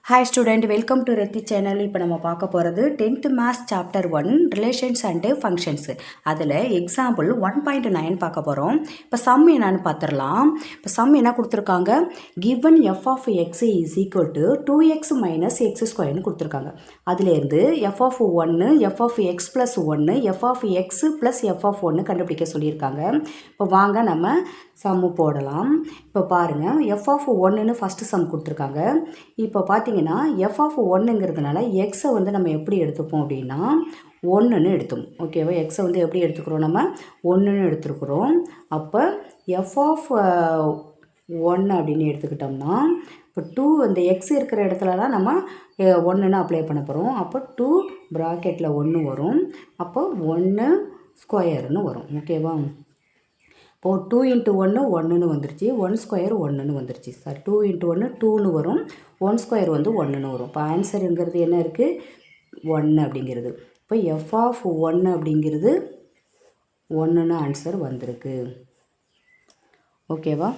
Hi student, welcome to ரெத்தி channel. இப்போ நம்ம பார்க்க போகிறது 10th maths chapter 1 relations and functions. அதில் எக்ஸாம்பிள் 1.9 பார்க்க போகிறோம். இப்போ சம் என்னன்னு பார்த்துடலாம். இப்போ சம் என்ன கொடுத்துருக்காங்க, given F of X is equal to 2x minus X ஸ்கொயர்னு கொடுத்துருக்காங்க. அதுலேருந்து F of 1 F of X plus 1 F of X plus F of 1 கண்டுபிடிக்க சொல்லியிருக்காங்க. இப்போ வாங்க நம்ம சம்மு போடலாம். இப்போ பாருங்கள், எஃப் ஆஃப் 1ன்னு ஃபஸ்ட்டு சம் கொடுத்துருக்காங்க. இப்போ பார்த்தீங்கன்னா எஃப் ஆஃப் 1ங்கிறதுனால எக்ஸை வந்து நம்ம எப்படி எடுத்துப்போம் அப்படின்னா 1ன்னு எடுத்தோம். ஓகேவா, எக்ஸை வந்து எப்படி எடுத்துக்கிறோம், நம்ம 1ன்னு எடுத்துருக்குறோம். அப்போ எஃப் ஆஃப் 1 அப்படின்னு எடுத்துக்கிட்டோம்னா இப்போ 2 அந்த எக்ஸ் இருக்கிற இடத்துலலாம் நம்ம 1ன்னு அப்ளை பண்ண போகிறோம். அப்போ 2 ப்ராக்கெட்டில் 1 வரும். அப்போ 1 ஸ்கொயர்னு வரும். ஓகேவா, இப்போது 2 × 1 1ன்னு வந்துருச்சு, 1 ஸ்கொயர் 1ன்னு வந்துருச்சு. சார் 2 × 1 2ன்னு வரும், 1 ஸ்கொயர் வந்து 1ன்னு வரும். இப்போ ஆன்சருங்கிறது என்ன இருக்குது, 1 அப்படிங்கிறது. இப்போ எஃப் ஆஃப் 1 அப்படிங்கிறது 1ன்னு ஆன்சர் வந்திருக்கு. ஓகேவா,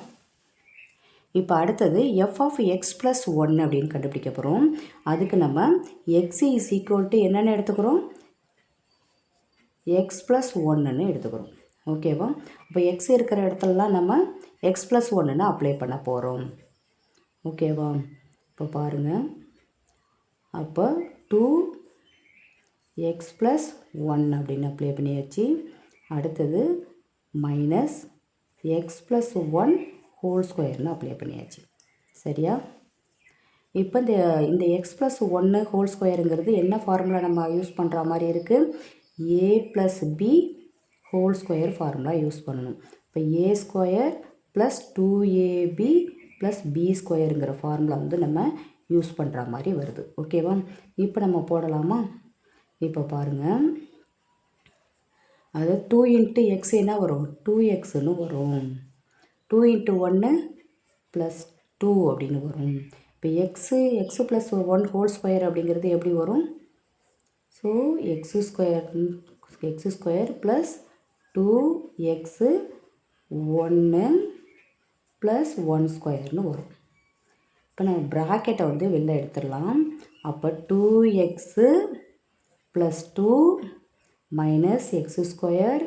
இப்போ அடுத்தது எஃப் ஆஃப் எக்ஸ் ப்ளஸ் 1 அப்படின்னு கண்டுபிடிக்க போகிறோம். அதுக்கு நம்ம எக்ஸ் இஸ் ஈக்குவல் டு என்னென்னு எடுத்துக்கிறோம், எக்ஸ் ப்ளஸ் 1ன்னு எடுத்துக்கிறோம். ஓகேவா, இப்போ எக்ஸ் இருக்கிற இடத்துலலாம் நம்ம எக்ஸ் ப்ளஸ் 1ன்னு அப்ளை பண்ண போகிறோம். ஓகேவா, இப்போ பாருங்கள், அப்போ 2x + 1 அப்படின்னு அப்ளை பண்ணியாச்சு. அடுத்தது மைனஸ் எக்ஸ் ப்ளஸ் 1 ஹோல் ஸ்கொயர்னு அப்ளை பண்ணியாச்சு. சரியா, இப்போ இந்த எக்ஸ் ப்ளஸ் 1 ஹோல் ஸ்கொயருங்கிறது என்ன ஃபார்முலா நம்ம யூஸ் பண்ணுற மாதிரி இருக்குது, a + b whole square formula use பண்ணணும். இப்போ a square plus 2ab plus b ஸ்கொயருங்கிற ஃபார்முலா வந்து நம்ம யூஸ் பண்ணுற மாதிரி வருது. ஓகேவா, இப்போ நம்ம போடலாமா. இப்போ பாருங்கள், அது 2 × x என்ன வரும், 2xன்னு வரும். 2 × 1 + 2 அப்படின்னு வரும். இப்போ எக்ஸ் ப்ளஸ் 1 ஹோல் ஸ்கொயர் அப்படிங்கிறது எப்படி வரும், so X square plus 2x 1 + 1 ஸ்கொயர்னு வரும். இப்போ நம்ம ப்ராக்கெட்டை வந்து வெளில எடுத்துடலாம். அப்போ 2x + 2 மைனஸ் எக்ஸ் ஸ்கொயர்,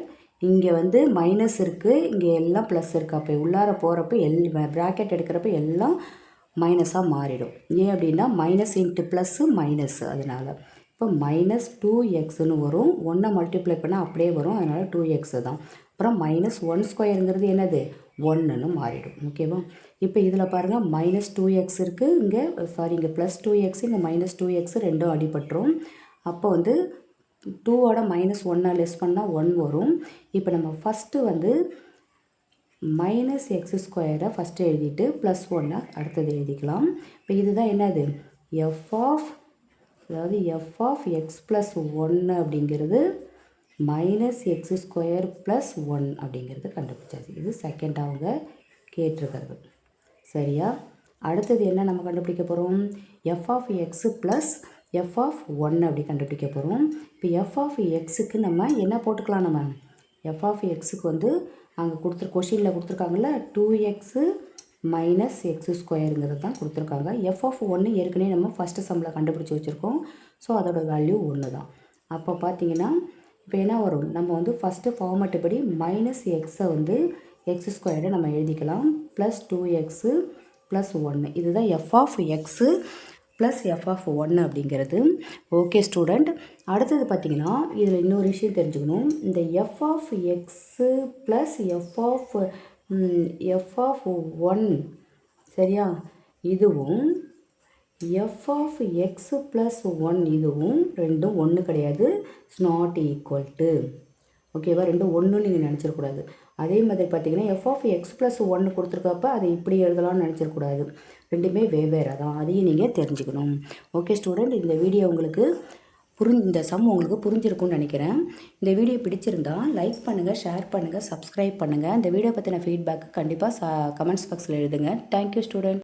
இங்கே வந்து மைனஸ் இருக்குது, இங்கே எல்லாம் ப்ளஸ் இருக்குது. அப்போ உள்ளார போகிறப்ப ப்ராக்கெட் எடுக்கிறப்ப எல்லாம் மைனஸாக மாறிடும். ஏன் அப்படின்னா மைனஸ் இன்ட்டு ப்ளஸ்ஸு மைனஸ், அதனால் இப்போ மைனஸ் 2xன்னு வரும். 1 மல்டிப்ளை பண்ணால் அப்படியே வரும், அதனால் 2x தான். அப்புறம் மைனஸ் 1 ஸ்கொயருங்கிறது என்னது, 1ன்னு மாறிடும். ஓகேவா, இப்போ இதில் பாருங்கள் மைனஸ் 2x இருக்குது, இங்கே ப்ளஸ் 2x, இங்கே மைனஸ் 2x ரெண்டும் அடிபட்டுரும். அப்போ வந்து 2ஓட மைனஸ் 1 லெஸ் பண்ணால் 1 வரும். இப்போ நம்ம ஃபஸ்ட்டு வந்து மைனஸ் எக்ஸ் ஸ்கொயரை ஃபஸ்ட்டு எழுதிட்டு ப்ளஸ் 1 அடுத்தது எழுதிக்கலாம். இப்போ இதுதான் என்னது, எஃப் ஆஃப் எக்ஸ் ப்ளஸ் 1 அப்படிங்கிறது மைனஸ் எக்ஸ் ஸ்கொயர் ப்ளஸ் 1 அப்படிங்கிறது கண்டுபிடிச்சாச்சு. இது செகண்ட் அவங்க கேட்டிருக்கிறது. சரியா, அடுத்தது என்ன நம்ம கண்டுபிடிக்க போகிறோம், F of X plus F of 1 அப்படி கண்டுபிடிக்க போகிறோம். இப்போ எஃப் ஆஃப் எக்ஸுக்கு நம்ம என்ன போட்டுக்கலாம், நம்ம எஃப் ஆஃப் எக்ஸுக்கு வந்து அங்கே கொஷினில் கொடுத்துருக்காங்கல்ல 2x மைனஸ் எக்ஸ் ஸ்கொயருங்கிறது தான் கொடுத்துருக்காங்க. எஃப் ஆஃப் 1 ஏற்கனவே நம்ம ஃபஸ்ட்டு சம்மில் கண்டுபிடிச்சி வச்சுருக்கோம். ஸோ அதோட வேல்யூ 1 தான். அப்போ பார்த்தீங்கன்னா இப்போ என்ன வரும், நம்ம வந்து ஃபஸ்ட்டு ஃபார்மேட்டு படி மைனஸ் எக்ஸை வந்து எக்ஸ் ஸ்கொயரை நம்ம எழுதிக்கலாம், ப்ளஸ் 2x + 1. இதுதான் F of X plus F of 1 அப்படிங்கிறது. ஓகே ஸ்டூடெண்ட், அடுத்தது பார்த்திங்கன்னா இதில் இன்னொரு விஷயம் தெரிஞ்சுக்கணும். இந்த F of X plus F of 1 சரியா, இதுவும் எஃப் ஆஃப் எக்ஸ் ப்ளஸ் 1 இதுவும் ரெண்டும் ஒன்று கிடையாது, இட்ஸ் நாட் ஈக்குவல் டு. ஓகேவா, ரெண்டும் ஒன்றுன்னு நீங்கள் நினச்சிடக்கூடாது. அதே மாதிரி பார்த்தீங்கன்னா எஃப் ஆஃப் எக்ஸ் ப்ளஸ் 1 கொடுத்துருக்கப்ப அதை இப்படி எழுதலாம்னு நினச்சிடக்கூடாது, ரெண்டுமே வெவ்வேறு தான், அதையும் நீங்கள் தெரிஞ்சுக்கணும். ஓகே ஸ்டூடெண்ட், இந்த வீடியோ உங்களுக்கு இந்த சம் உங்களுக்கு புரிஞ்சிருக்கும்னு நினைக்கிறேன். இந்த வீடியோ பிடிச்சிருந்தா லைக் பண்ணுங்கள், ஷேர் பண்ணுங்கள், சப்ஸ்கிரைப் பண்ணுங்கள். இந்த வீடியோ பற்றின ஃபீட்பேக்கு கண்டிப்பாக கமெண்ட்ஸ் பாக்ஸில் எழுதுங்க. Thank you student.